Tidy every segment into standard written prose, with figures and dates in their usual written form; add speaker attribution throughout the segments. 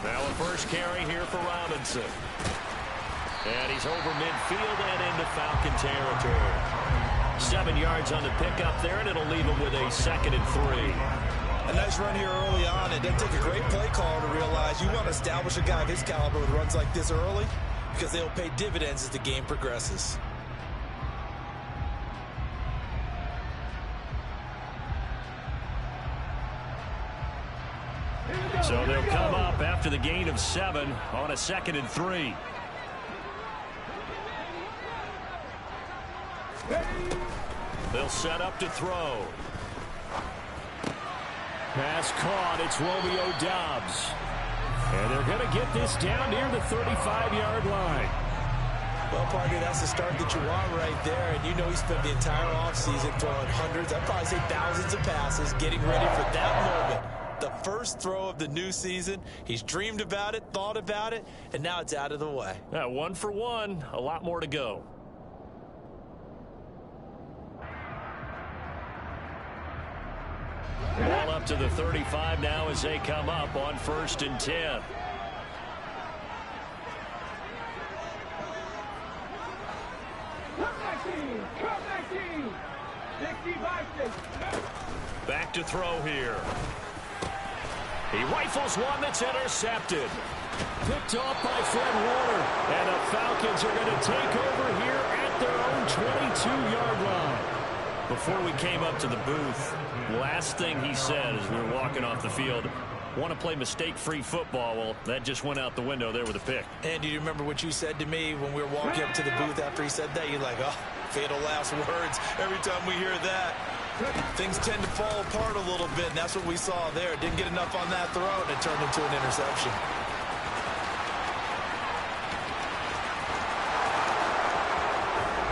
Speaker 1: Now a first carry here for Robinson. And he's over midfield and into Falcon territory. 7 yards on the pickup there, and it'll leave him with a 2nd and 3.
Speaker 2: A nice run here early on. It doesn't take a great play call to realize you want to establish a guy of his caliber with runs like this early because they'll pay dividends as the game progresses.
Speaker 1: So they'll come up after the gain of 7 on a 2nd and 3. They'll set up to throw. Pass caught. It's Romeo Doubs. And they're going to get this down near the 35-yard line.
Speaker 2: Well, partner, that's the start that you want right there. And you know he spent the entire offseason throwing hundreds, I'd probably say thousands of passes, getting ready for that moment. The first throw of the new season. He's dreamed about it, thought about it, and now it's out of the way.
Speaker 1: 1 for 1. A lot more to go. Ball up to the 35 now as they come up on 1st and 10. Back to throw here. He rifles one that's intercepted. Picked off by Fred Warner. And the Falcons are going to take over here at their own 22-yard line. Before we came up to the booth, last thing he said as we were walking off the field, want to play mistake-free football. Well, that just went out the window there with a pick.
Speaker 2: And do you remember what you said to me when we were walking up to the booth after he said that? You're like, oh, fatal last words. Every time we hear that, things tend to fall apart a little bit, and that's what we saw there. Didn't get enough on that throw, and it turned into an interception.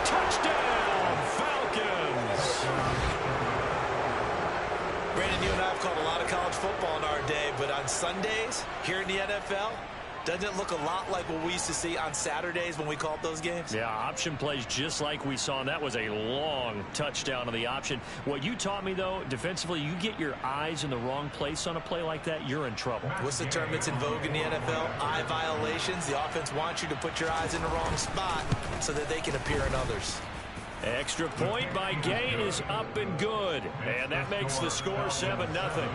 Speaker 1: Touchdown, Falcons!
Speaker 2: Brandon, you and I have called a lot of college football in our day, but on Sundays, here in the NFL, doesn't it look a lot like what we used to see on Saturdays when we called those games?
Speaker 1: Yeah, option plays just like we saw, and that was a long touchdown on the option. What you taught me, though, defensively, you get your eyes in the wrong place on a play like that, you're in trouble.
Speaker 2: What's the term that's in vogue in the NFL? Eye violations. The offense wants you to put your eyes in the wrong spot so that they can appear in others.
Speaker 1: Extra point by Gain is up and good, and that makes the score 7-0.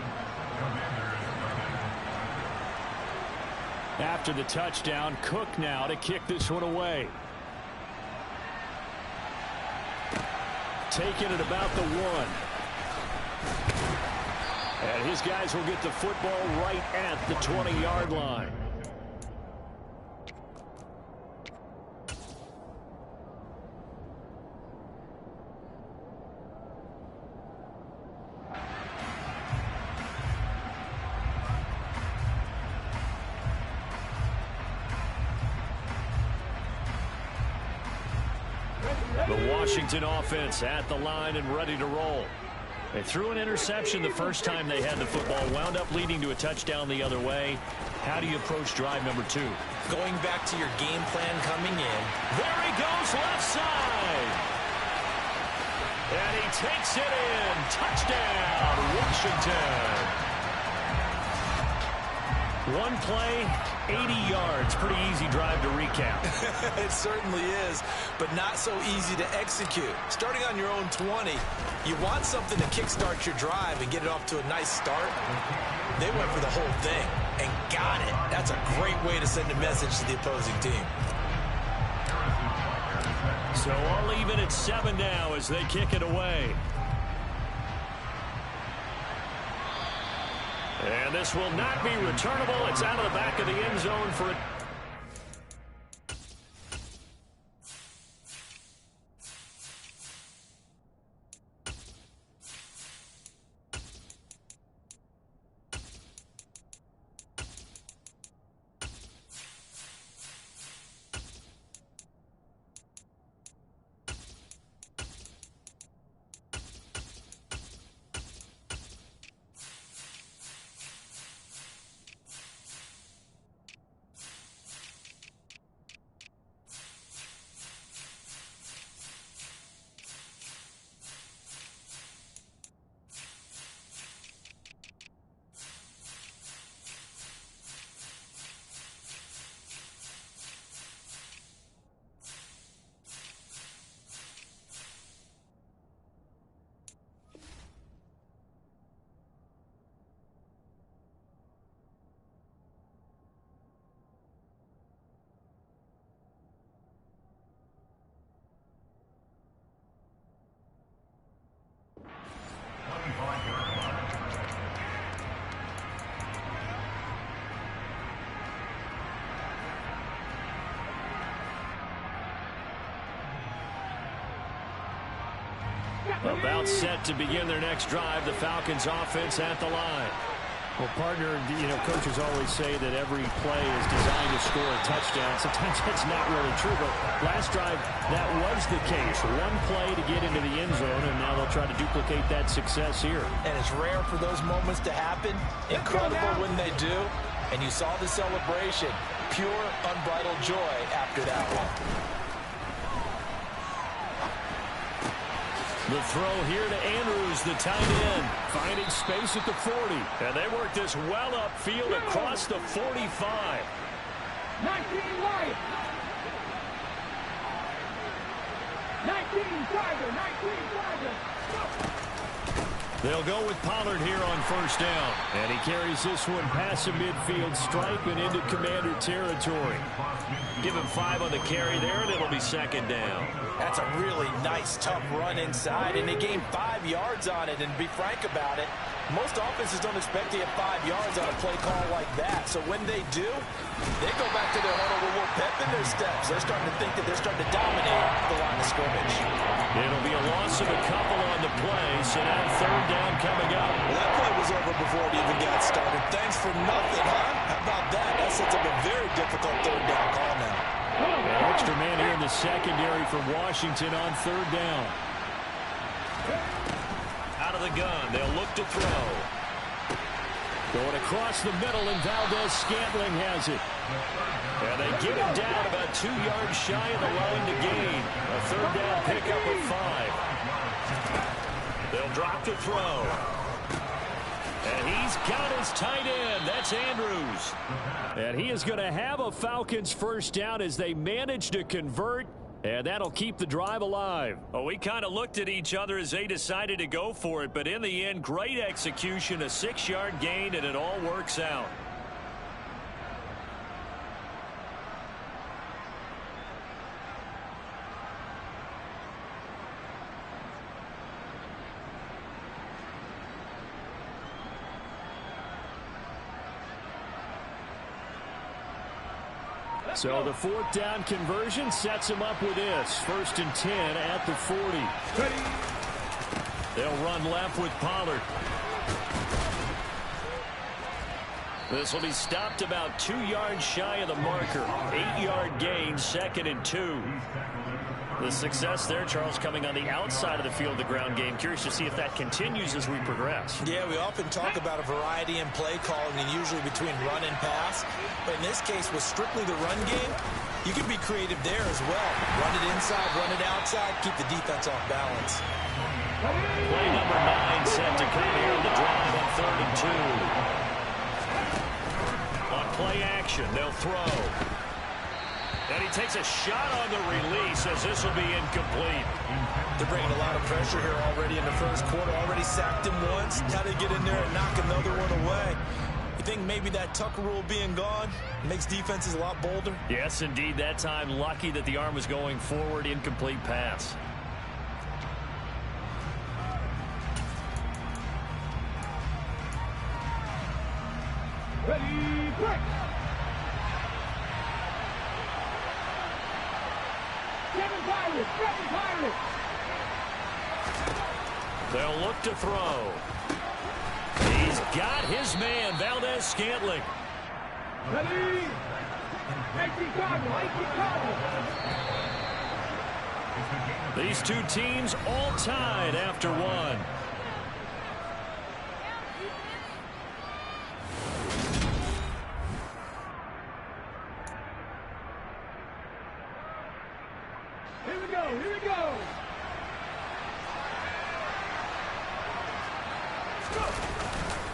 Speaker 1: After the touchdown, Cook now to kick this one away. Taking it about the 1. And his guys will get the football right at the 20-yard line. The Washington offense at the line and ready to roll. They threw an interception the first time they had the football, wound up leading to a touchdown the other way. How do you approach drive number 2?
Speaker 2: Going back to your game plan coming in.
Speaker 1: There he goes, left side. And he takes it in. Touchdown, Washington. One play, 80 yards. Pretty easy drive to recap.
Speaker 2: It certainly is, but not so easy to execute. Starting on your own 20, you want something to kickstart your drive and get it off to a nice start. They went for the whole thing and got it. That's a great way to send a message to the opposing team.
Speaker 1: So I'll leave it at 7 now as they kick it away. And this will not be returnable. It's out of the back of the end zone for a About set to begin their next drive. The Falcons offense at the line.
Speaker 3: Well, partner, coaches always say that every play is designed to score a touchdown. Sometimes that's not really true, but last drive, that was the case. One play to get into the end zone, and now they'll try to duplicate that success here.
Speaker 2: And it's rare for those moments to happen. Incredible when they do. And you saw the celebration. Pure, unbridled joy after that one.
Speaker 1: The throw here to Andrews, the tight end, finding space at the 40. And they work this well upfield across the 45.
Speaker 4: 19 right. 19 Tiger, 19 Tiger.
Speaker 1: They'll go with Pollard here on first down. And he carries this one past the midfield stripe and into Commander territory. Give him 5 on the carry there, and it'll be second down.
Speaker 2: That's a really nice, tough run inside, and they gained 5 yards on it. And to be frank about it, most offenses don't expect to get 5 yards on a play call like that. So when they do, they go back to their huddle with a little pep in their steps. They're starting to think that they're starting to dominate the line of scrimmage.
Speaker 1: It'll be a loss of a couple on the play, so now third down coming up.
Speaker 2: Well, that play was over before it even got started. Thanks for nothing, huh? How about that? That sets up a very difficult third down call now.
Speaker 1: An extra man here in the secondary for Washington on third down. Out of the gun, they'll look to throw. Going across the middle, and Valdez-Scantling has it. And they get him down about 2 yards shy of the line to gain. A third down pickup of 5. They'll drop to throw. And he's got his tight end. That's Andrews. And he is going to have a Falcons first down as they manage to convert. And that'll keep the drive alive. Oh, we kind of looked at each other as they decided to go for it. But in the end, great execution, a 6-yard gain, and it all works out. So the fourth down conversion sets him up with this. 1st and 10 at the 40. They'll run left with Pollard. This will be stopped about 2 yards shy of the marker. 8-yard gain, 2nd and 2. The success there, Charles, coming on the outside of the field, the ground game. Curious to see if that continues as we progress.
Speaker 2: Yeah, we often talk about a variety in play calling, and usually between run and pass. But in this case, with strictly the run game, you can be creative there as well. Run it inside, run it outside, keep the defense off balance.
Speaker 1: Play number 9 set to come here on the drive on 3rd and 2. On play action, they'll throw. And he takes a shot on the release as this will be incomplete.
Speaker 2: They're bringing a lot of pressure here already in the first quarter. Already sacked him once. Now they get in there and knock another one away. You think maybe that Tucker rule being gone makes defenses a lot bolder?
Speaker 1: Yes, indeed. That time, lucky that the arm was going forward. Incomplete pass.
Speaker 4: Ready, break. Seven Pirates.
Speaker 1: They'll look to throw. He's got his man, Valdez-Scantling.
Speaker 4: Ready. 18 Cardinal.
Speaker 1: These two teams all tied after one.
Speaker 4: Here we go.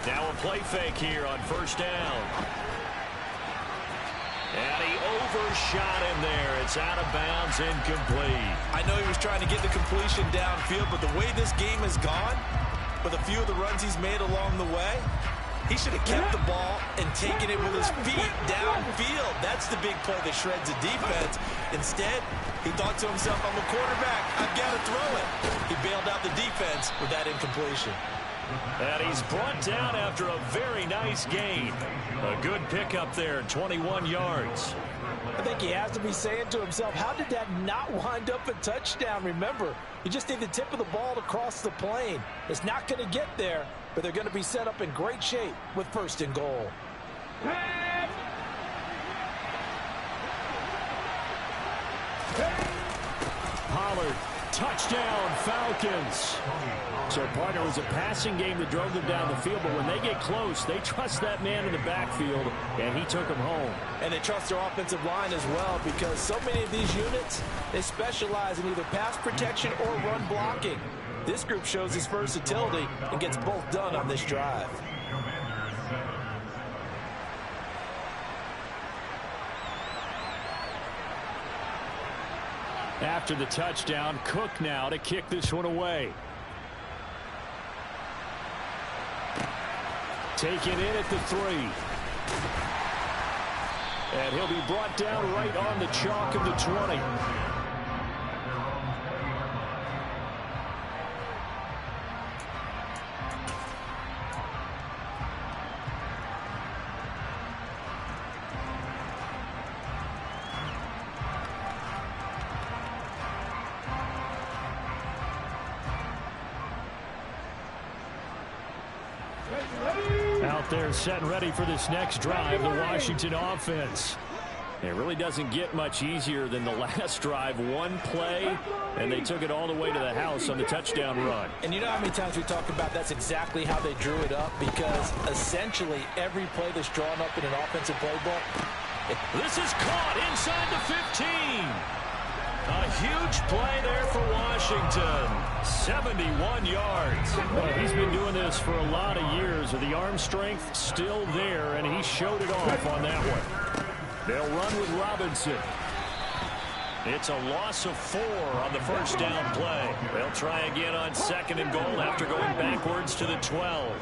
Speaker 1: Now a play fake here on first down. And he overshot him there. It's out of bounds, incomplete.
Speaker 2: I know he was trying to get the completion downfield, but the way this game has gone, with a few of the runs he's made along the way, he should have kept the ball and taken it with his feet downfield. That's the big play that shreds the defense. Instead, he thought to himself, I'm a quarterback. I've got to throw it. He bailed out the defense with that incompletion.
Speaker 1: And he's brought down after a very nice gain. A good pickup there, 21 yards.
Speaker 2: I think he has to be saying to himself, how did that not wind up a touchdown? Remember, you just need the tip of the ball to cross the plane. It's not going to get there, but they're going to be set up in great shape with 1st and goal.
Speaker 3: Pollard, touchdown, Falcons. So, partner, it was a passing game that drove them down the field, but when they get close, they trust that man in the backfield, and he took them home.
Speaker 2: And they trust their offensive line as well, because so many of these units, they specialize in either pass protection or run blocking. This group shows its versatility and gets both done on this drive.
Speaker 3: After the touchdown, Cook now to kick this one away. Taken in at the 3. And he'll be brought down right on the chalk of the 20. Out there set and ready for this next drive, the Washington offense. It really doesn't get much easier than the last drive. One play, and they took it all the way to the house on the touchdown run.
Speaker 2: And you know how many times we talk about that's exactly how they drew it up, because essentially every play that's drawn up in an offensive playbook.
Speaker 1: This is caught inside the 15. A huge play there for Washington. 71 yards.
Speaker 3: Well, he's been doing this for a lot of years. The arm strength still there, and he showed it off on that one. They'll run with Robinson.
Speaker 1: It's a loss of 4 on the 1st down play. They'll try again on 2nd and goal after going backwards to the 12.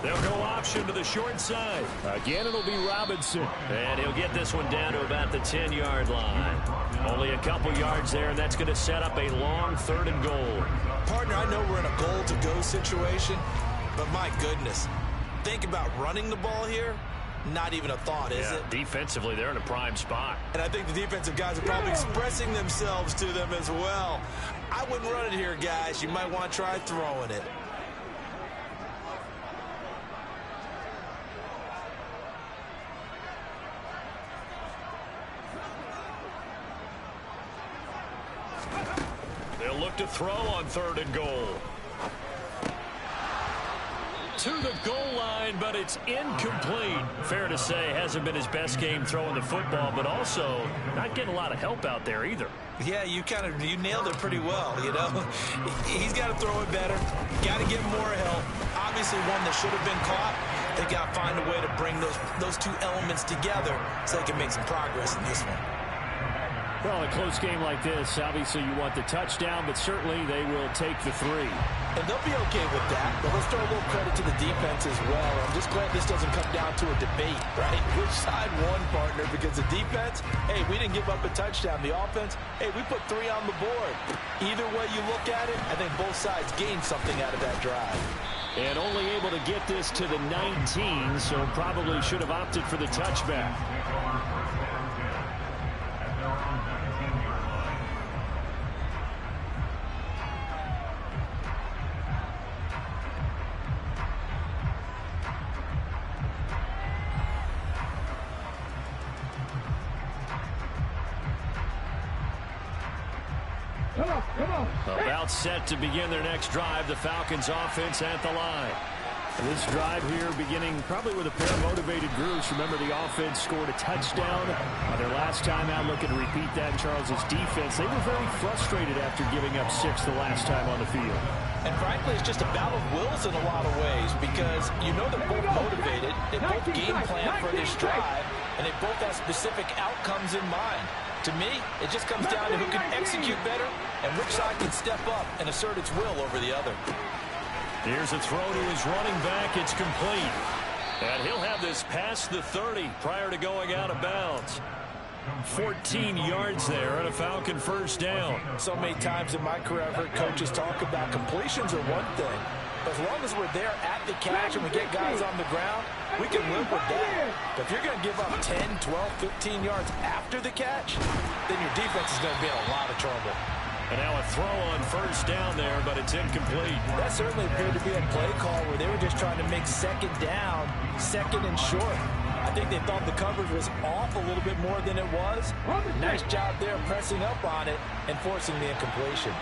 Speaker 1: They'll go option to the short side.
Speaker 3: Again, it'll be Robinson.
Speaker 1: And he'll get this one down to about the 10-yard line. Only a couple yards there, and that's going to set up a long 3rd and goal.
Speaker 2: Partner, I know we're in a goal-to-go situation, but my goodness, think about running the ball here. Not even a thought, is it?
Speaker 1: Defensively, they're in a prime spot.
Speaker 2: And I think the defensive guys are probably expressing themselves to them as well. I wouldn't run it here, guys. You might want to try throwing it.
Speaker 1: They'll look to throw on 3rd and goal. To the goal line, but it's incomplete. Fair to say, hasn't been his best game throwing the football, but also not getting a lot of help out there either.
Speaker 2: Yeah, you nailed it pretty well, you know. He's got to throw it better. Got to get more help. Obviously one that should have been caught. They got to find a way to bring those two elements together so they can make some progress in this one.
Speaker 3: Well, a close game like this, obviously you want the touchdown, but certainly they will take the 3.
Speaker 2: And they'll be okay with that, but let's throw a little credit to the defense as well. I'm just glad this doesn't come down to a debate, right? Which side won, partner? Because the defense, hey, we didn't give up a touchdown. The offense, hey, we put 3 on the board. Either way you look at it, I think both sides gained something out of that drive.
Speaker 3: And only able to get this to the 19, so probably should have opted for the touchback. About set to begin their next drive, the Falcons offense at the line. This drive here beginning probably with a pair of motivated groups. Remember, the offense scored a touchdown their last time out. Looking to repeat that in Charles's defense. They were very frustrated after giving up 6 the last time on the field.
Speaker 2: And frankly, it's just a battle of wills in a lot of ways, because you know they're both motivated, they both game plan for this drive, and they both have specific outcomes in mind. To me, it just comes down to who can execute better and which side can step up and assert its will over the other.
Speaker 1: Here's a throw to his running back. It's complete. And he'll have this past the 30 prior to going out of bounds. 14 yards there and a Falcon 1st down.
Speaker 2: So many times in my career I've heard coaches talk about completions are one thing, As long as we're there at the catch and we get guys on the ground, we can live with that. But if you're going to give up 10, 12, 15 yards after the catch, then your defense is going to be in a lot of trouble.
Speaker 1: And now a throw on first down there, but it's incomplete.
Speaker 2: That certainly appeared to be a play call where they were just trying to make second down, second and short. I think they thought the coverage was off a little bit more than it was. Nice job there pressing up on it and forcing the incompletion.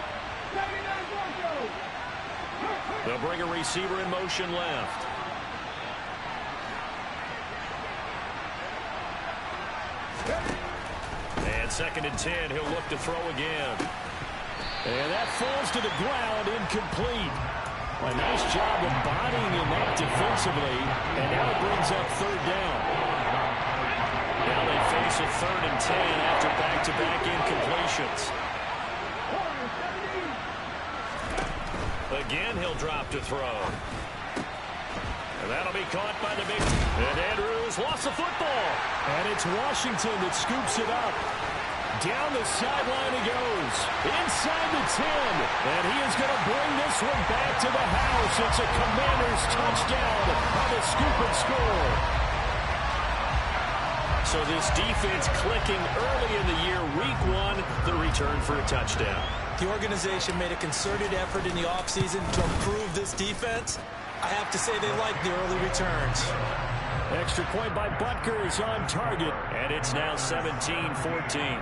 Speaker 1: They'll bring a receiver in motion left. And 2nd and 10, he'll look to throw again. And that falls to the ground, incomplete. A nice job embodying in that defensively, and now it brings up 3rd down. Now they face a 3rd and 10 after back-to-back incompletions. Again, he'll drop to throw. And that'll be caught by the big... And Andrews lost the football. And it's Washington that scoops it up. Down the sideline he goes. Inside the 10. And he is going to bring this one back to the house. It's a Commanders touchdown on the scoop and score. So this defense clicking early in the year, week 1, the return for a touchdown.
Speaker 2: The organization made a concerted effort in the offseason to improve this defense. I have to say they like the early returns.
Speaker 1: Extra point by Butker is on target, and it's now 17-14.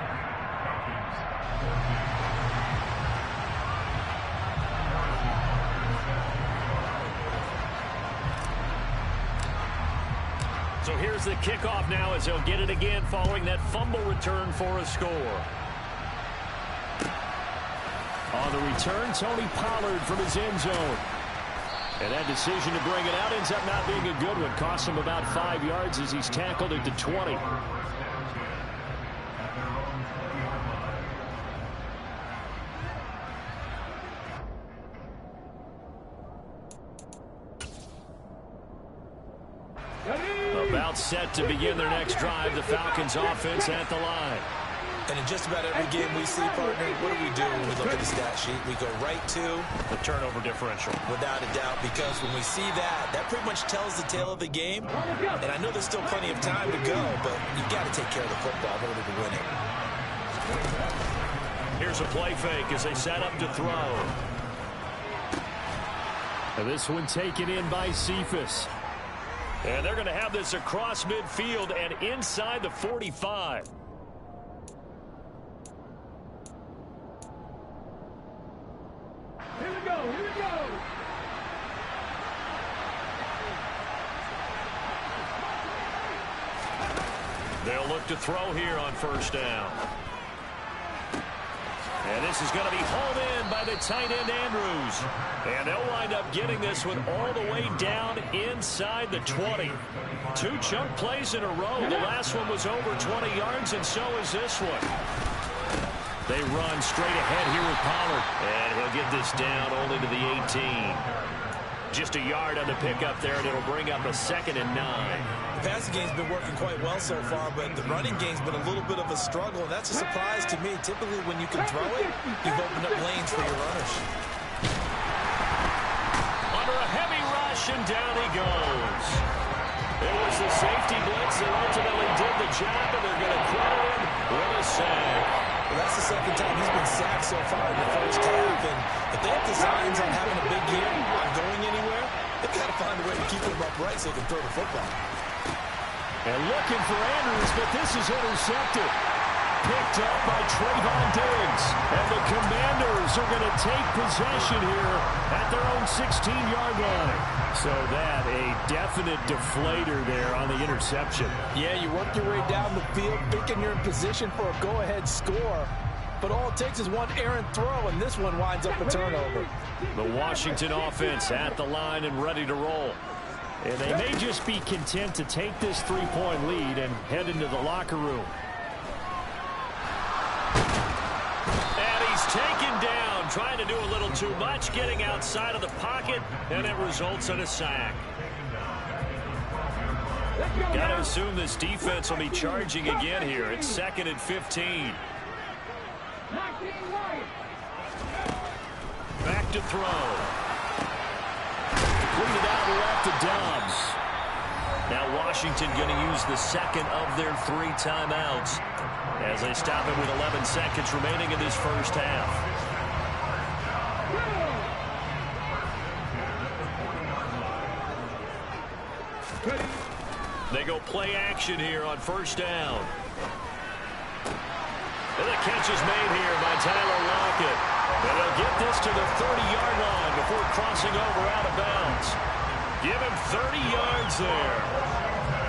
Speaker 1: So here's the kickoff now as they'll get it again following that fumble return for a score. On the return, Tony Pollard from his end zone. And that decision to bring it out ends up not being a good one. Costs him about 5 yards as he's tackled at the 20. About set to begin their next drive, the Falcons offense at the line.
Speaker 2: And in just about every game we see, partner, what do when we look at the stat sheet? We go right to
Speaker 1: the turnover differential.
Speaker 2: Without a doubt, because when we see that, that pretty much tells the tale of the game. And I know there's still plenty of time to go, but you've got to take care of the football in order to win it.
Speaker 1: Here's a play fake as they set up to throw. And this one taken in by Cephas. And they're going to have this across midfield and inside the 45.
Speaker 4: Here we go, here we go.
Speaker 1: They'll look to throw here on first down. And this is going to be hauled in by the tight end Andrews. And they'll wind up getting this one all the way down inside the 20. 2 chunk plays in a row. The last one was over 20 yards, and so is this one. They run straight ahead here with Pollard. And he'll get this down only to the 18. Just a yard on the pickup there, and it'll bring up a 2nd and 9.
Speaker 2: The passing game's been working quite well so far, but the running game's been a little bit of a struggle, and that's a surprise to me. Typically, when you can throw it, you've opened up lanes for your runners.
Speaker 1: Under a heavy rush, and down he goes. It was the safety blitz that ultimately did the job, and they're going to credit him with a sack.
Speaker 2: Well, that's the 2nd time he's been sacked so far in the first half, and if they have designs on having a big year, not going anywhere, they've got to find a way to keep him upright so they can throw the football.
Speaker 1: And looking for Andrews, but this is intercepted. Picked up by Trayvon Diggs. And the Commanders are going to take possession here at their own 16-yard line. So that, a definite deflator there on the interception.
Speaker 2: Yeah, you work your way down the field, thinking you're in position for a go-ahead score. But all it takes is one errant throw, and this one winds up a turnover.
Speaker 1: The Washington offense at the line and ready to roll. And they may just be content to take this 3-point lead and head into the locker room. And he's taken down, trying to do a little too much, getting outside of the pocket, and it results in a sack. Got to assume this defense will be charging again here. It's 2nd and 15. Back to throw.
Speaker 3: completed out and left to Dobbs.
Speaker 1: Now Washington going to use the second of their 3 timeouts as they stop it with 11 seconds remaining in this first half. They go play action here on first down. And the catch is made here by Tyler Lockett. And they'll get this to the 30-yard line before crossing over out of bounds. Give him 30 yards there.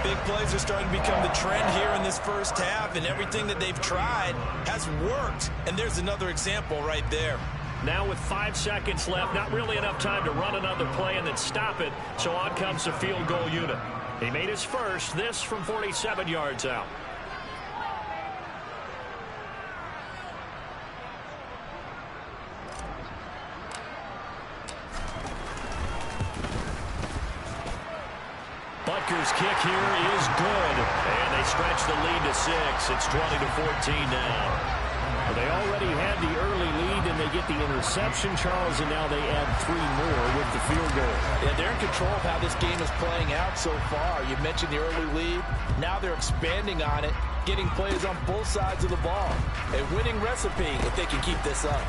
Speaker 2: Big plays are starting to become the trend here in this first half, and everything that they've tried has worked. And there's another example right there.
Speaker 1: Now with 5 seconds left, not really enough time to run another play and then stop it. So on comes the field goal unit. He made his first, this from 47 yards out. Butker's kick here is good. And they stretch the lead to 6. It's 20-14 now.
Speaker 3: Well, they already had the early lead, and they get the interception, Charles, and now they add 3 more with the field goal.
Speaker 2: Yeah, they're in control of how this game is playing out so far. You mentioned the early lead. Now they're expanding on it, getting plays on both sides of the ball. A winning recipe if they can keep this up.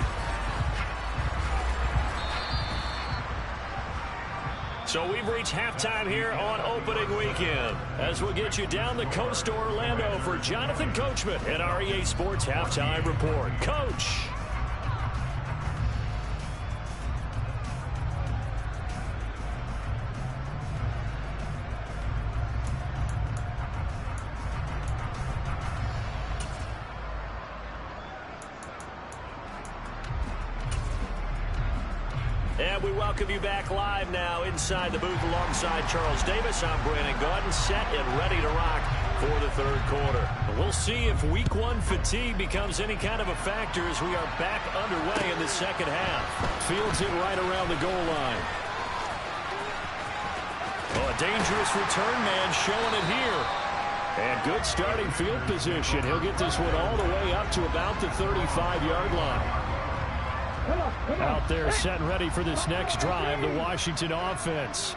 Speaker 1: So we've reached halftime here on opening weekend as we'll get you down the coast to Orlando for Jonathan Coachman at our EA Sports Halftime Report. Coach. And we welcome you back live now inside the booth alongside Charles Davis. I'm Brandon Gaudin, set and ready to rock for the third quarter. We'll see if week 1 fatigue becomes any kind of a factor as we are back underway in the second half.
Speaker 3: Fields it right around the goal line.
Speaker 1: Oh, a dangerous return man showing it here.
Speaker 3: And good starting field position. He'll get this one all the way up to about the 35-yard line. Out there set and ready for this next drive, the Washington offense.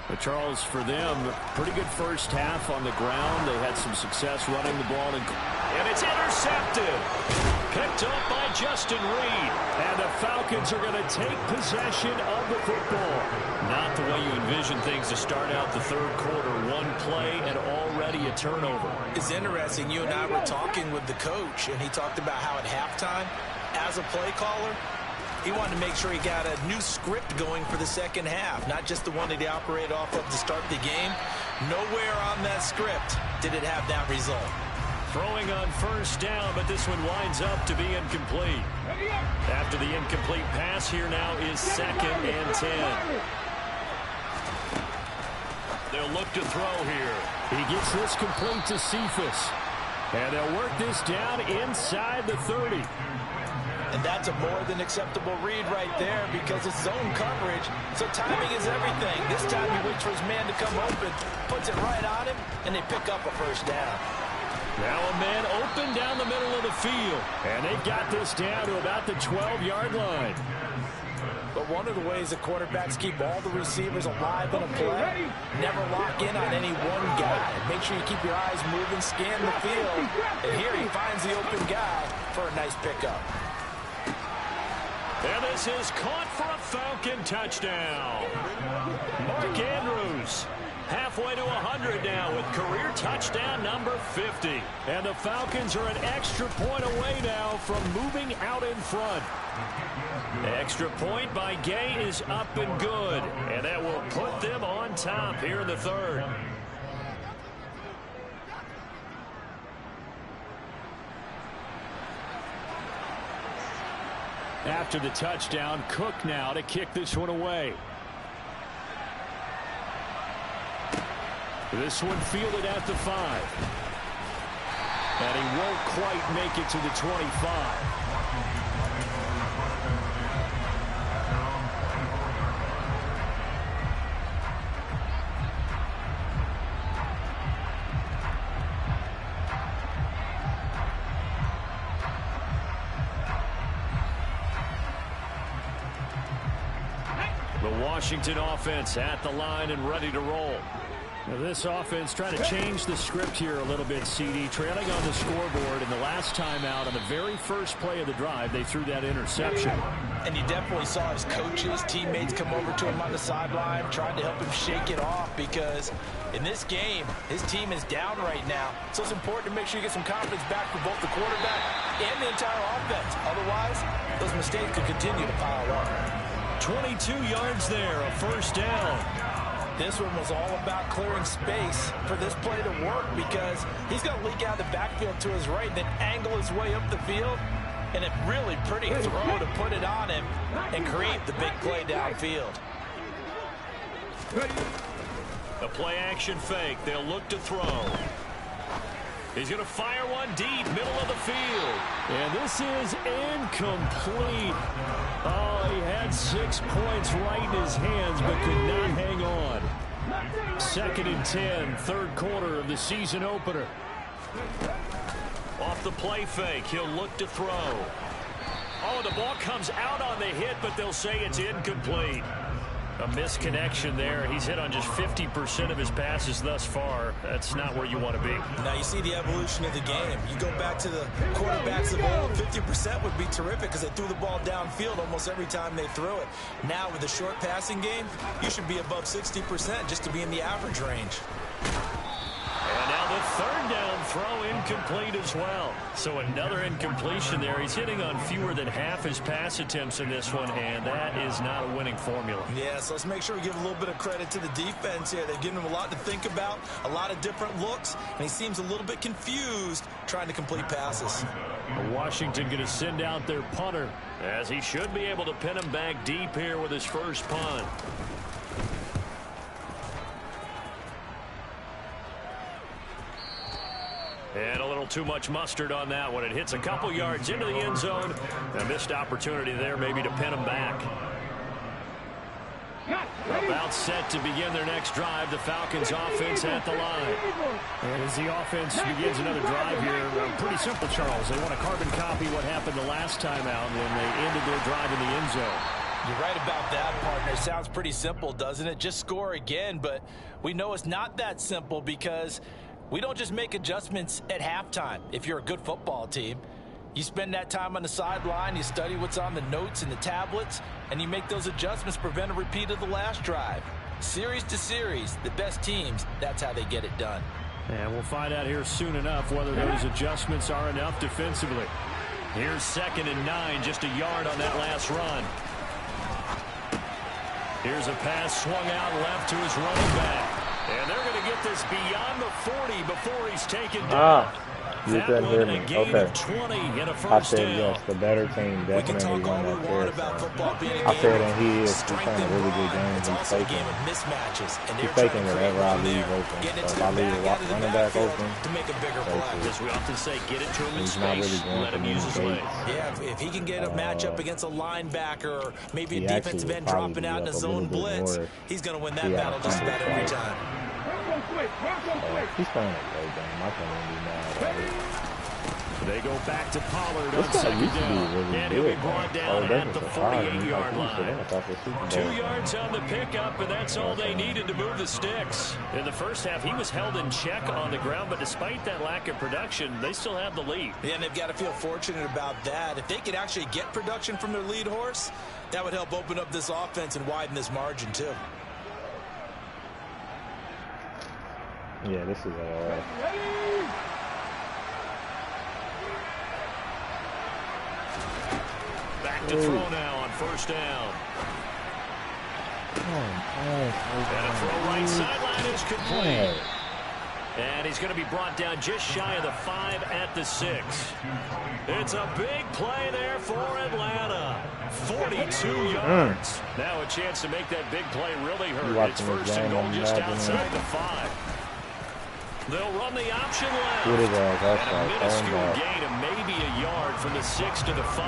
Speaker 3: But Charles, for them, pretty good first half on the ground. They had some success running the ball.
Speaker 1: And it's intercepted. Picked up by Justin Reed.
Speaker 3: And the Falcons are going to take possession of the football.
Speaker 1: Not the way you envision things to start out the third quarter. 1 play and already a turnover.
Speaker 2: It's interesting. You and I were talking with the coach, and he talked about how at halftime, as a play caller, he wanted to make sure he got a new script going for the second half, not just the one that he operated off of to start the game. Nowhere on that script did it have that result.
Speaker 1: Throwing on first down, but this one winds up to be incomplete. After the incomplete pass, here now is 2nd and 10. They'll look to throw here.
Speaker 3: He gets this complete to Cephas. And they'll work this down inside the 30.
Speaker 2: And that's a more than acceptable read right there because it's zone coverage, so timing is everything. This time he waits for his man to come open, puts it right on him, and they pick up a first down.
Speaker 3: Now a man open down the middle of the field, and they've got this down to about the 12-yard line.
Speaker 2: But one of the ways the quarterbacks keep all the receivers alive in a play, never lock in on any one guy. Make sure you keep your eyes moving, scan the field, and here he finds the open guy for a nice pickup.
Speaker 1: And this is caught for a Falcon touchdown. Mark Andrews halfway to 100 now with career touchdown number 50.
Speaker 3: And the Falcons are an extra point away now from moving out in front.
Speaker 1: Extra point by Gay is up and good. And that will put them on top here in the third.
Speaker 3: After the touchdown, Cook now to kick this one away. This one fielded at the 5. And he won't quite make it to the 25.
Speaker 1: Washington offense at the line and ready to roll.
Speaker 3: Now this offense trying to change the script here a little bit, CD. Trailing on the scoreboard, and the last time out on the very first play of the drive, they threw that interception.
Speaker 2: And you definitely saw his coaches, teammates come over to him on the sideline, trying to help him shake it off, because in this game, his team is down right now. So it's important to make sure you get some confidence back for both the quarterback and the entire offense. Otherwise, those mistakes could continue to pile up.
Speaker 1: 22 yards there, a first down.
Speaker 2: This one was all about clearing space for this play to work, because he's going to leak out the backfield to his right and then angle his way up the field. And a really pretty throw to put it on him and create the big play downfield.
Speaker 1: A play action fake. They'll look to throw. He's going to fire one deep, middle of the field.
Speaker 3: And this is incomplete. Oh, he had 6 points right in his hands, but could not hang on. 2nd and 10, third quarter of the season opener.
Speaker 1: Off the play fake, he'll look to throw. Oh, the ball comes out on the hit, but they'll say it's incomplete. A misconnection there. He's hit on just 50% of his passes thus far. That's not where you want to be.
Speaker 2: Now you see the evolution of the game. You go back to the quarterbacks of old, 50% would be terrific because they threw the ball downfield almost every time they threw it. Now with the short passing game, you should be above 60% just to be in the average range.
Speaker 1: And now the third down throw incomplete as well. So another incompletion there. He's hitting on fewer than half his pass attempts in this one, and that is not a winning formula.
Speaker 2: Yeah, so let's make sure we give a little bit of credit to the defense here. They've given him a lot to think about, a lot of different looks, and he seems a little bit confused trying to complete passes.
Speaker 3: Washington going to send out their punter,
Speaker 1: as he should be able to pin him back deep here with his first punt. And a little too much mustard on that one. It hits a couple yards into the end zone. A missed opportunity there maybe to pin him back. About set to begin their next drive. The Falcons offense at the line.
Speaker 3: And as the offense begins another drive here, pretty simple, Charles. They want to carbon copy what happened the last time out when they ended their drive in the end zone.
Speaker 2: You're right about that, partner. Sounds pretty simple, doesn't it? Just score again, but we know it's not that simple because we don't just make adjustments at halftime. If you're a good football team, you spend that time on the sideline, you study what's on the notes and the tablets, and you make those adjustments to prevent a repeat of the last drive. Series to series, the best teams, that's how they get it done.
Speaker 3: And we'll find out here soon enough whether those adjustments are enough defensively.
Speaker 1: Here's 2nd and 9, just a yard on that last run. Here's a pass swung out left to his running back. And they're going to get this beyond the 40 before he's taken down.
Speaker 5: You couldn't hear me. Okay.
Speaker 1: I
Speaker 5: said yes, the better team definitely won that fair. I said, and he is playing a really good game. He's faking whatever I leave open. So if I leave a running back open,
Speaker 1: as we often say, get it to him in
Speaker 5: he's not really
Speaker 1: space,
Speaker 5: going
Speaker 1: let
Speaker 5: for
Speaker 1: him
Speaker 5: many
Speaker 1: use his legs.
Speaker 2: Yeah, if he can get a matchup against a linebacker or maybe a defensive end dropping out in a zone blitz, he's going to win that battle just about every time.
Speaker 5: He's playing a great game. I can't even be mad at it.
Speaker 3: They go back to Pollard on
Speaker 5: This guy
Speaker 3: 2nd
Speaker 5: used to be
Speaker 3: down.
Speaker 5: really
Speaker 1: And he'll be
Speaker 5: good.
Speaker 1: brought down at the 48-yard line. 2
Speaker 5: 2
Speaker 1: yards on the pickup, and that's all they needed to move the sticks. In the first half, he was held in check on the ground, but despite that lack of production, they still have the lead.
Speaker 2: Yeah, and they've got to feel fortunate about that. If they could actually get production from their lead horse, that would help open up this offense and widen this margin, too.
Speaker 5: Yeah, this is all
Speaker 1: Back to throw now on first down. And a throw right sideline is complete. And he's going to be brought down just shy of the 5 at the 6. It's a big play there for Atlanta. 42 yards. Now a chance to make that big play really hurt. It's 1st and goal just outside the 5. They'll run the option left.
Speaker 5: What is that? That's
Speaker 1: and a minuscule gain of maybe a yard from the 6 to the 5.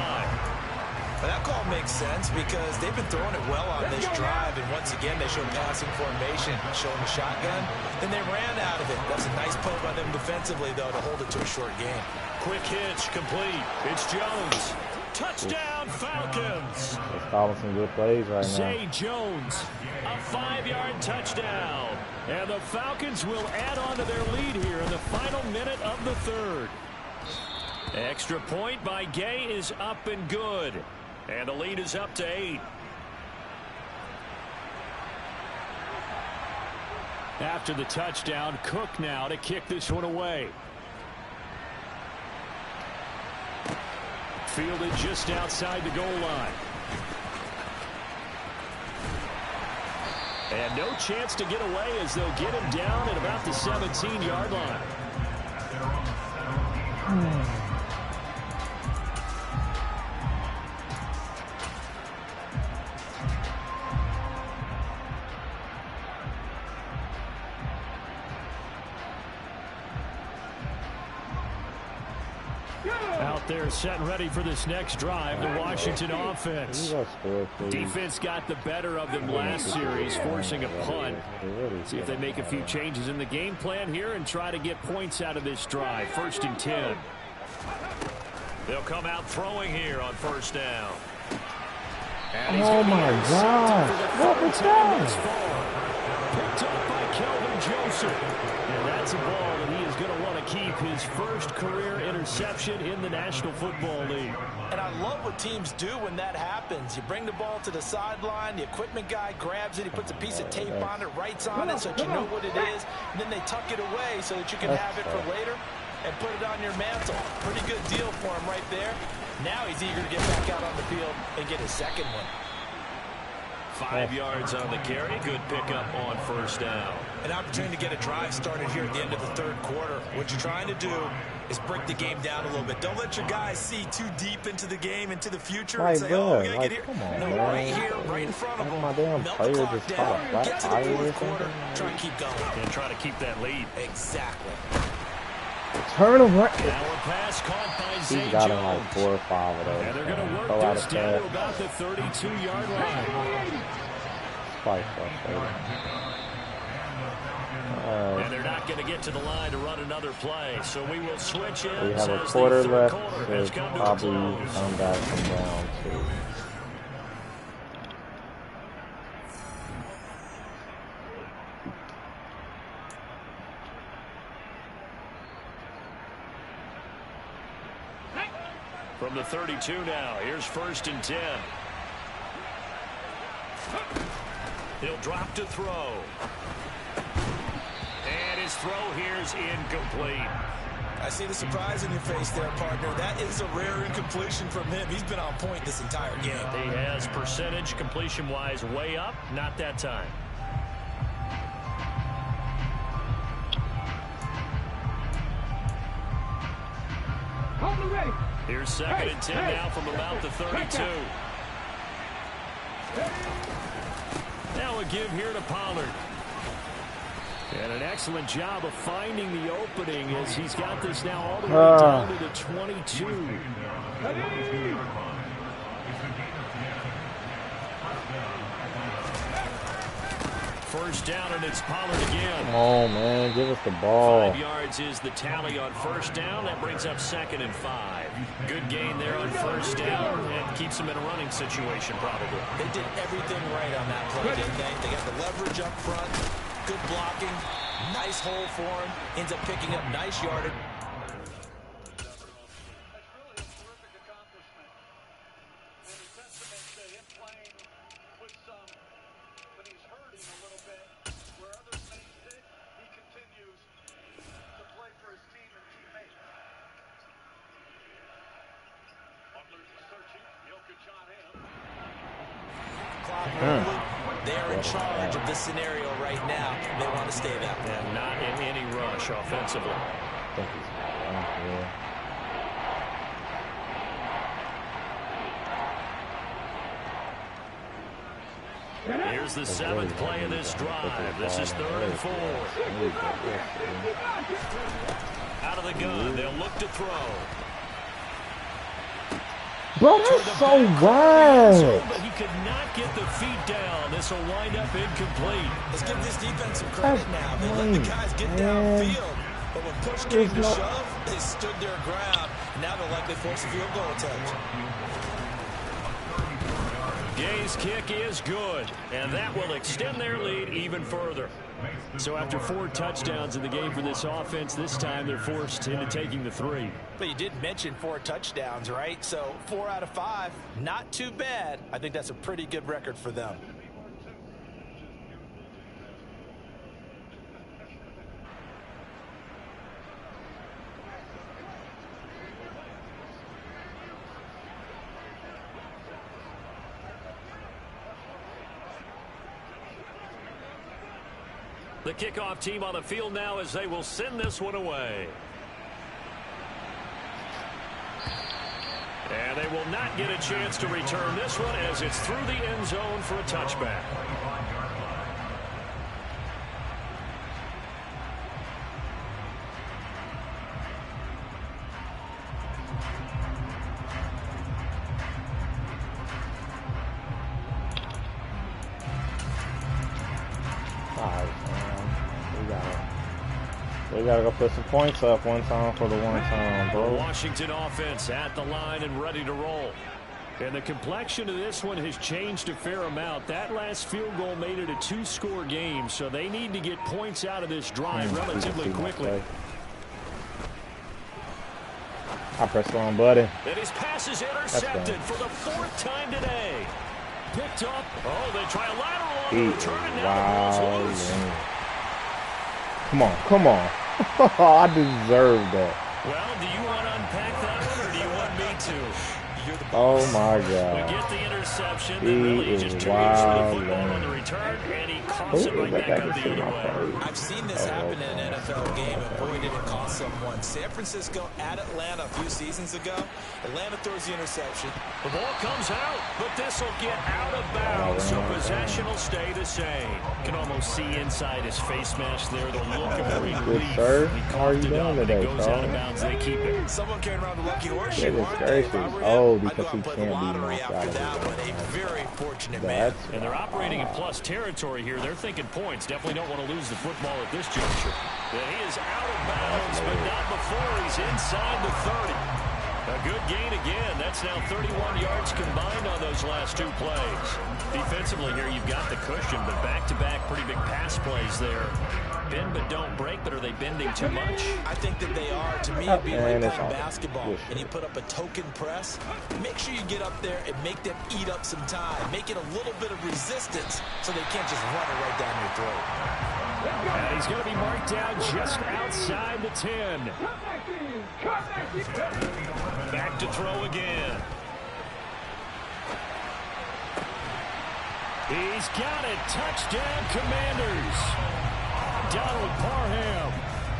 Speaker 2: Well, that call makes sense because they've been throwing it well on this drive, and once again they showed passing formation, showing the shotgun, then they ran out of it. That's a nice play by them defensively, though, to hold it to a short gain.
Speaker 1: Quick hitch complete. It's Jones. Touchdown, touchdown, Falcons.
Speaker 5: Let's call some good plays right now.
Speaker 1: Zay Jones, a 5-yard touchdown. And the Falcons will add on to their lead here in the final minute of the third. Extra point by Gay is up and good. And the lead is up to 8. After the touchdown, Cook now to kick this one away. Fielded just outside the goal line. And no chance to get away as they'll get him down at about the 17-yard line. Out there set and ready for this next drive, the Washington offense. Defense got the better of them last series, forcing a punt. See if they make a few changes in the game plan here and try to get points out of this drive. 1st and 10. They'll come out throwing here on 1st down.
Speaker 5: Oh my God! What was that?
Speaker 1: Picked up by Kelvin Joseph. And that's a ball that he is going to want to keep, his first career interception in the National Football League.
Speaker 2: And I love what teams do when that happens. You bring the ball to the sideline, the equipment guy grabs it, he puts a piece of tape on it, writes on it so that you know what it is, and then they tuck it away so that you can have it for later and put it on your mantle. Pretty good deal for him right there. Now he's eager to get back out on the field and get his second one.
Speaker 1: 5 yards on the carry. Good pickup on 1st down.
Speaker 2: An opportunity to get a drive started here at the end of the third quarter. What you're trying to do is break the game down a little bit. Don't let your guys see too deep into the game, into the future, and say, oh, we got to get here.
Speaker 5: Come on,
Speaker 2: no,
Speaker 5: man.
Speaker 2: right here, right in front of them.
Speaker 5: My damn
Speaker 2: Melt
Speaker 5: player
Speaker 2: the clock
Speaker 5: just
Speaker 2: down,
Speaker 5: caught a flat
Speaker 2: get to the
Speaker 5: tire or
Speaker 2: fourth quarter,
Speaker 5: something.
Speaker 2: try and keep going.
Speaker 1: And try to keep that lead.
Speaker 2: Exactly.
Speaker 5: Turn around.
Speaker 1: Now a pass caught by Zay
Speaker 5: He's got him
Speaker 1: Jones.
Speaker 5: like 4 or 5 of those.
Speaker 1: And they're going to work this down to about the 32-yard line.
Speaker 5: Quite frustrating.
Speaker 1: And they're not going to get to the line to run another play. So we will switch in.
Speaker 5: We have a quarter left to probably come back from down 2.
Speaker 1: From the 32 now, here's 1st and 10. He'll drop to throw. And his throw here is incomplete.
Speaker 2: I see the surprise in your face there, partner. That is a rare incompletion from him. He's been on point this entire game.
Speaker 1: He has percentage completion-wise way up. Not that time. Here's 2nd and 10 now from about the 32. Now a give here to Pollard. And an excellent job of finding the opening as he's got this now all the way down to the 22. First down, and it's Pollard again.
Speaker 5: Come on, man. Give us the ball.
Speaker 1: 5 yards is the tally on 1st down. That brings up 2nd and 5. Good gain there on 1st down and keeps them in a running situation probably.
Speaker 2: They did everything right on that play, didn't they? They got the leverage up front, good blocking, nice hole for him, ends up picking up nice yardage. They're in charge of this scenario right now. They want to stay that way.
Speaker 1: And not in any rush offensively. Here's the 7th play of this drive. This is 3rd and 4. Out of the gun, they'll look to throw.
Speaker 5: Bro, that's so wild.
Speaker 1: But he could not get the feet down. This will wind up incomplete.
Speaker 2: Let's give this defense some credit now. They let the guys get downfield. But when push came to shove, they stood their ground. Now they'll likely force a field goal attempt.
Speaker 1: Gay's kick is good, and that will extend their lead even further. So after 4 touchdowns in the game for this offense, this time they're forced into taking the 3.
Speaker 2: But you did mention 4 touchdowns, right? So 4 out of 5, not too bad. I think that's a pretty good record for them.
Speaker 1: The kickoff team on the field now as they will send this one away. And they will not get a chance to return this one as it's through the end zone for a touchback.
Speaker 5: We gotta go put some points up one time for the one time, bro.
Speaker 1: The Washington offense at the line and ready to roll. And the complexion of this one has changed a fair amount. That last field goal made it a 2-score game, so they need to get points out of this drive relatively quickly.
Speaker 5: I pressed the wrong button.
Speaker 1: And his pass is intercepted for the 4th time today. Picked up. Oh, they try a lateral on the return, and now the ball's loose.
Speaker 5: Come on, come on. I deserve that.
Speaker 1: Well, do you want to unpack that one, or do you want me to? You're the
Speaker 5: Oh
Speaker 1: boss.
Speaker 5: my God.
Speaker 1: We get the interception, then really just trades for the football on the return, and he coughs it right back up the other way.
Speaker 2: I've seen this happen in an NFL game, and boy, did it cost someone. San Francisco at Atlanta a few seasons ago. Atlanta throws the interception.
Speaker 1: The ball comes out, but this will get out of bounds, so possession will stay the same. You can almost see inside his face mask there, the look of relief.
Speaker 5: Good, sir. How are you doing today,
Speaker 1: goes out of bounds, they keep it.
Speaker 2: Someone carrying around the lucky horseshoe.
Speaker 5: Goodness gracious. Oh, because he can't be knocked out of it.
Speaker 2: A very fortunate man.
Speaker 1: And they're operating in plus territory here. They're thinking points. Definitely don't want to lose the football at this juncture. And he is out of bounds, but not before he's inside the 30. A good gain again. That's now 31 yards combined on those last 2 plays. Defensively here, you've got the cushion, but back-to-back pretty big pass plays there. Bend but don't break, but are they bending too much?
Speaker 2: I think that they are. To me, it'd be like playing basketball, and you put up a token press. Make sure you get up there and make them eat up some time. Make it a little bit of resistance so they can't just run it right down your throat.
Speaker 1: And he's going to be marked down just outside the 10. Back to throw again. He's got it. Touchdown, Commanders. Donald Parham,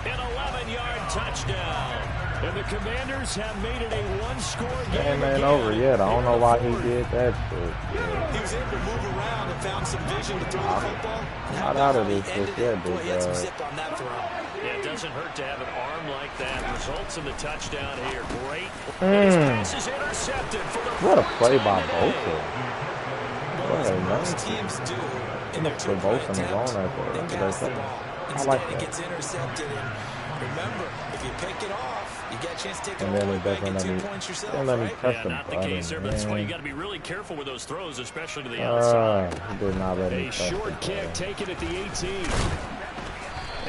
Speaker 1: an 11-yard touchdown. And the Commanders have made it a 1-score game.
Speaker 5: Man, over yet. I don't know why he did that shit.
Speaker 2: He was able to move around and found some vision to throw the football.
Speaker 5: Not out of this just yet,
Speaker 2: Boy, he had some zip on that throw.
Speaker 1: Yeah, it doesn't hurt to have an arm like that. Results in the touchdown here. Great. His pass is intercepted for the
Speaker 5: what a play by Bosa. What a
Speaker 2: most teams do in their
Speaker 5: two Bosa on his own right there.
Speaker 2: they pass the ball.
Speaker 5: Instead,
Speaker 2: it gets intercepted. And remember, if you pick it off, you get a chance to take it
Speaker 5: and
Speaker 2: all
Speaker 5: then
Speaker 2: the
Speaker 5: it
Speaker 2: way back
Speaker 5: doesn't
Speaker 2: and
Speaker 5: let
Speaker 2: 2
Speaker 5: me,
Speaker 2: points yourself,
Speaker 5: don't let me
Speaker 2: right?
Speaker 5: touch
Speaker 1: Yeah,
Speaker 5: the
Speaker 1: not the
Speaker 5: button,
Speaker 1: case there, but that's why you got to be really careful with those throws, especially to the outside.
Speaker 5: He did not let me
Speaker 1: A
Speaker 5: touch
Speaker 1: short
Speaker 5: it,
Speaker 1: kick taken at the 18.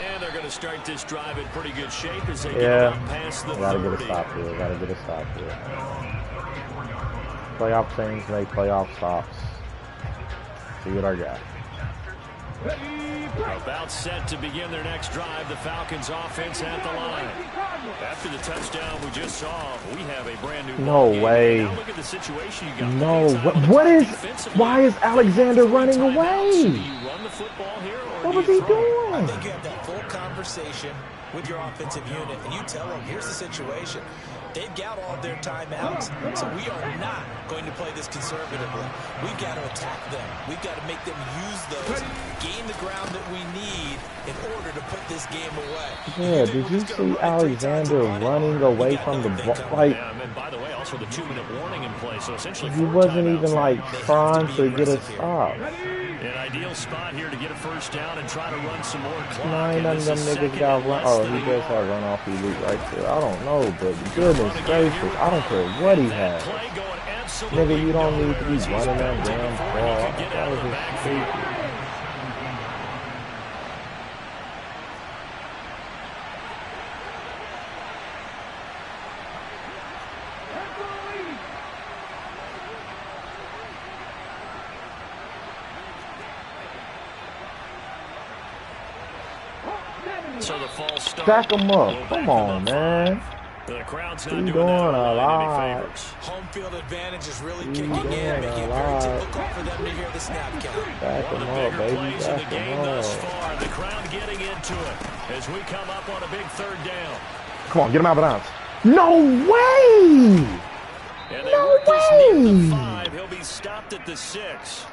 Speaker 1: And they're going to start this drive in pretty good shape as they get up past the 30.
Speaker 5: Gotta get a stop here. Gotta get a stop here. Playoff teams make playoff stops. See what I got.
Speaker 1: About set to begin their next drive. The Falcons offense at the line. After the touchdown we just saw, we have a brand new
Speaker 5: No way.
Speaker 1: Now look at the situation you got.
Speaker 5: No. What is? Why is Alexander running away?
Speaker 1: Do you run the football here, or
Speaker 5: What was he
Speaker 2: I
Speaker 5: doing?
Speaker 2: think you have that full conversation with your offensive unit, and you tell them, here's the situation. They've got all their timeouts, so we are not going to play this conservatively. We've got to attack them. We've got to make them use those, gain the ground that we need in order to put this game away.
Speaker 5: Yeah, did you see Alexander running away from the ball? Like,
Speaker 1: and by the way, also the 2-minute warning in play, so essentially
Speaker 5: he wasn't even like trying to get a stop.
Speaker 1: An ideal spot here to get a first down and try to run some more clock.
Speaker 5: None of them niggas got run. Oh, he does have run off elite right there. I don't know, but goodness gracious, I don't care what he has.
Speaker 1: Play going absolutely
Speaker 5: Nigga, you don't need to be
Speaker 1: he's
Speaker 5: running that
Speaker 1: bouncing
Speaker 5: damn
Speaker 1: before
Speaker 5: ball.
Speaker 1: he could get out of the backfield. So the false start.
Speaker 5: Stack them up. Come on, man.
Speaker 1: The crowd's
Speaker 5: You
Speaker 1: not
Speaker 5: doing
Speaker 1: doing that
Speaker 5: a lot.
Speaker 1: any favors.
Speaker 2: Home field advantage is really
Speaker 5: You
Speaker 2: kicking in,
Speaker 5: doing
Speaker 2: making
Speaker 5: a
Speaker 2: it very
Speaker 5: lot.
Speaker 2: typical for them to hear the snap count.
Speaker 5: Stack
Speaker 1: One of
Speaker 5: them
Speaker 1: the
Speaker 5: up,
Speaker 1: bigger
Speaker 5: baby.
Speaker 1: plays in the
Speaker 5: Stack
Speaker 1: game
Speaker 5: them
Speaker 1: thus
Speaker 5: up.
Speaker 1: far. The crowd getting into it as we come up on a big third down.
Speaker 5: Come on, get him out of bounds. No way!
Speaker 1: And they
Speaker 5: No
Speaker 1: work this near the
Speaker 5: way!
Speaker 1: 5. He'll be stopped at the 6.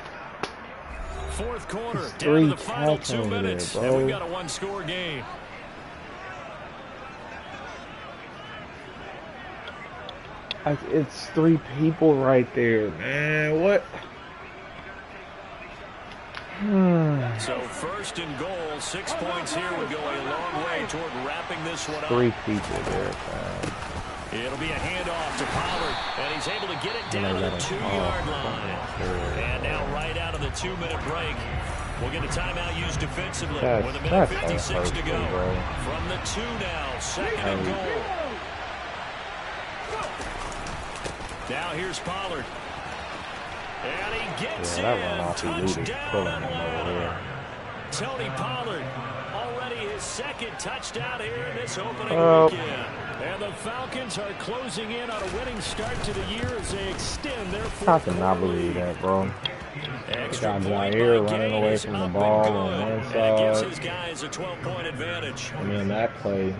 Speaker 1: Fourth quarter, down to
Speaker 5: Three
Speaker 1: the final
Speaker 5: cats
Speaker 1: 2
Speaker 5: over there,
Speaker 1: minutes,
Speaker 5: bro.
Speaker 1: and we've got a one-score game.
Speaker 5: It's 3 people right there, man. What?
Speaker 1: So first and goal, 6 points here would go a long way toward wrapping this one up.
Speaker 5: 3 people there, man.
Speaker 1: It'll be a handoff to Pollard, and he's able to get it down to the 2-yard line. And now right out of the 2-minute break, we'll get a timeout used defensively with a minute 56 to go. From the 2 now, second and goal. Now here's Pollard. And he gets in. Touchdown Atlanta. Tony Pollard, already his second touchdown here in this opening weekend. And the Falcons are closing in on a winning start to the year as they extend their fourth quarter lead.
Speaker 5: I cannot believe that, bro.
Speaker 1: Extra
Speaker 5: Got
Speaker 1: point
Speaker 5: here
Speaker 1: by
Speaker 5: running
Speaker 1: Gain
Speaker 5: away
Speaker 1: is
Speaker 5: from the
Speaker 1: up
Speaker 5: ball
Speaker 1: and
Speaker 5: on the
Speaker 1: good. And it gives
Speaker 5: inside.
Speaker 1: his guys a 12-point advantage.
Speaker 5: And then that play,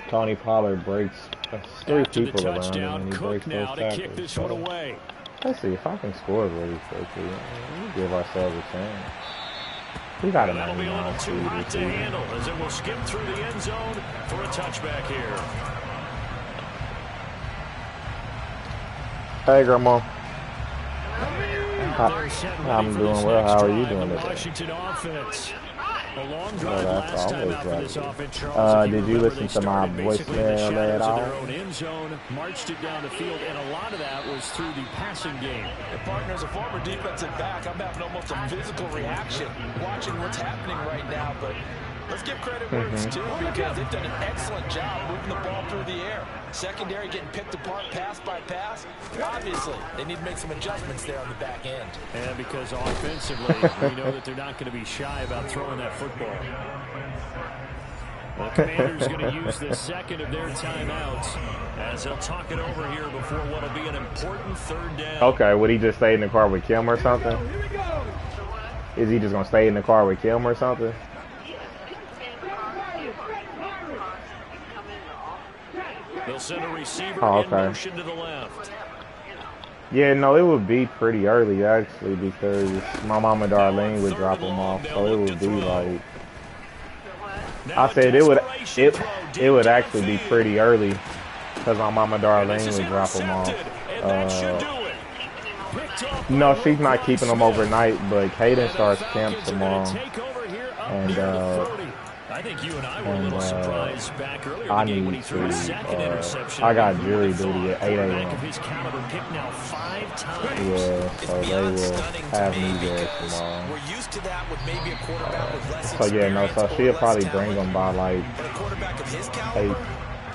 Speaker 5: Tony Pollard breaks 3
Speaker 1: After the
Speaker 5: people around him,
Speaker 1: touchdown,
Speaker 5: and he
Speaker 1: Cook
Speaker 5: breaks
Speaker 1: now
Speaker 5: those
Speaker 1: to kick this
Speaker 5: tackles.
Speaker 1: one away.
Speaker 5: Let's see if I can score really quickly. We'll give ourselves a chance. We got a
Speaker 1: That'll be a little
Speaker 5: 99
Speaker 1: too hot to
Speaker 5: speed.
Speaker 1: handle as it will skip through the end zone for a touchback here.
Speaker 5: Hey, Grandma.
Speaker 1: Out there setting ready
Speaker 5: I'm
Speaker 1: for
Speaker 5: doing
Speaker 1: this
Speaker 5: well.
Speaker 1: next
Speaker 5: How are you
Speaker 1: drive,
Speaker 5: doing
Speaker 1: the
Speaker 5: today?
Speaker 1: Washington offense. A long drive
Speaker 5: Well, that's
Speaker 1: last time
Speaker 5: always
Speaker 1: out for this
Speaker 5: right.
Speaker 1: offense, Charles.
Speaker 5: Did you listen to my voicemail at
Speaker 1: Of
Speaker 5: all?
Speaker 1: their own end zone, marched it down the field, and a lot of that was through the passing game.
Speaker 2: And partner, as a former defensive back, I'm having almost a physical reaction watching what's happening right now. But let's give credit where it's due, because they've done an excellent job moving the ball through the air. Secondary getting picked apart pass by pass. Obviously, they need to make some adjustments there on the back end.
Speaker 1: And because offensively, we know that they're not going to be shy about throwing that football. The Commanders going to use the second of their timeouts as they'll talk it over here before what will be an important third down.
Speaker 5: Okay, would he just stay in the car with Kim or something? Is he just going to stay in the car with Kim or something?
Speaker 1: They'll send a receiver in motion to the left.
Speaker 5: Yeah, no, it would be pretty early, actually, because my mama Darlene would drop him off, so it would be like... I said it would actually be pretty early, because my mama Darlene would drop him off. No, she's not keeping him overnight, but Caden starts camp tomorrow. And
Speaker 1: I think you and I were a little surprised back earlier
Speaker 5: I
Speaker 1: in the game
Speaker 5: need
Speaker 1: when he threw his second interception.
Speaker 5: I got jury duty at 8
Speaker 1: Back
Speaker 5: a.m.
Speaker 1: of his caliber pick now 5 times.
Speaker 5: Yeah, so they will have me there tomorrow.
Speaker 2: We're used to that with maybe a quarterback with less
Speaker 5: So yeah, no, so
Speaker 2: experience
Speaker 5: she'll
Speaker 2: or
Speaker 5: probably
Speaker 2: less
Speaker 5: bring them by like
Speaker 2: But a quarterback of his caliber,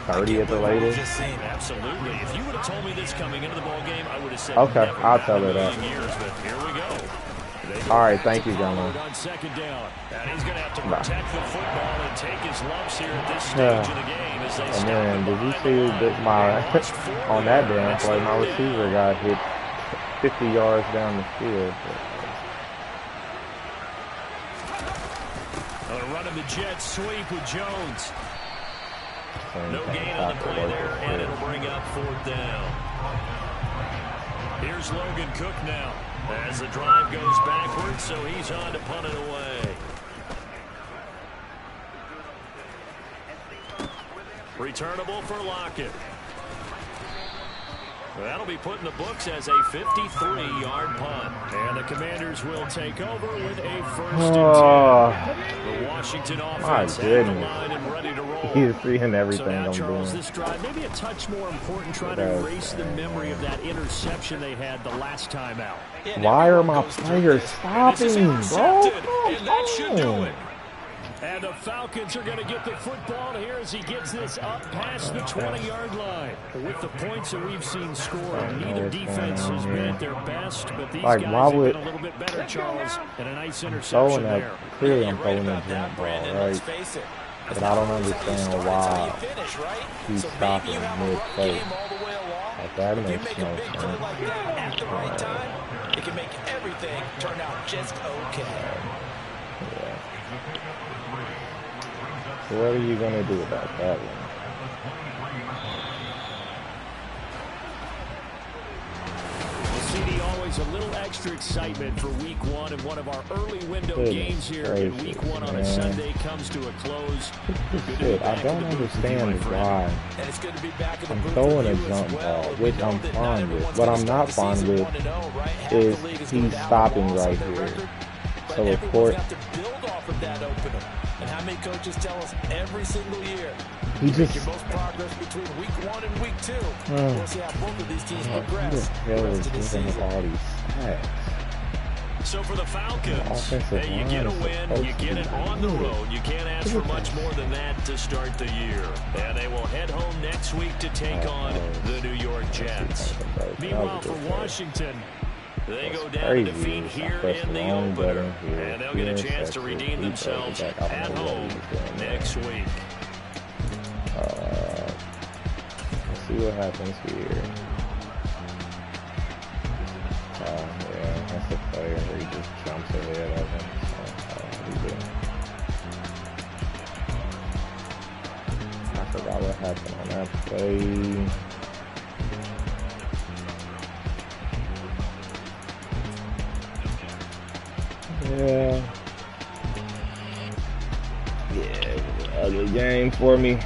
Speaker 5: 8:30 at the latest.
Speaker 1: Absolutely. If you would have told me this coming into the ball game, I would have said
Speaker 5: Okay,
Speaker 1: never
Speaker 5: I'll
Speaker 1: in
Speaker 5: tell
Speaker 1: a
Speaker 5: her that.
Speaker 1: million years, but here we go.
Speaker 5: All right, thank you, gentlemen.
Speaker 1: On second down, and he's going to have to protect the football and take his lumps here at this stage of the game as they
Speaker 5: And then, did you see that on that damn play, my receiver got hit 50 yards down the field.
Speaker 1: Running the jet sweep with Jones. No gain on the play there, and it'll bring up 4th down. Here's Logan Cook now as the drive goes backwards, so he's on to punt it away. Returnable for Lockett. That'll be put in the books as a 53-yard punt. And the Commanders will take over with a 1st and 10. The Washington offense at the line and ready to roll.
Speaker 5: He's seeing everything
Speaker 1: so now,
Speaker 5: I'm
Speaker 1: Charles,
Speaker 5: doing.
Speaker 1: This drive, maybe a touch more important, trying to erase the memory of that interception they had the last time out.
Speaker 5: Why are my players stopping, bro?
Speaker 1: And that should do it. And the Falcons are going to get the football here as he gets this up past the 20-yard line. With the points that we've seen scored, neither defense has been at their best, but these guys have been a little bit better, Charles, and a nice interception there.
Speaker 5: Clearly I'm throwing a jump ball, right? But I don't understand why he's stopping mid-play. Like, that makes no sense.
Speaker 2: At the right time, it can make everything turn out just okay.
Speaker 5: Yeah. So what are you going to do about that one?
Speaker 1: CD, always a little extra excitement for Week 1, and one of our early window games here in Week 1 on a Sunday comes to a close.
Speaker 5: I don't understand why I'm throwing a jump ball, which I'm fine with. What I'm not fine with is he's stopping right here. So of course,
Speaker 2: and how many coaches tell us every single year
Speaker 5: he just
Speaker 2: your most progress between Week 1 and Week 2. We'll see how both of these teams progress the rest of the season.
Speaker 1: So for the Falcons, hey, you get a win, you get it on the road. You can't ask for much more than that to start the year. And they will head home next week to take on the New York Jets. Meanwhile, for Washington, they go down to defeat here in the opener, and they'll get a chance to redeem themselves at home next week.
Speaker 5: Let's see what happens here. Yeah, that's a player where he just jumps ahead of him. I forgot what happened on that play. Yeah, it was an ugly game for me.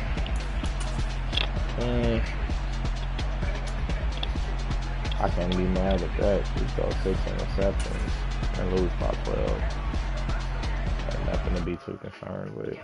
Speaker 5: I can't be mad at that. We throw 6 interceptions and lose by 12. Got nothing to be too concerned with.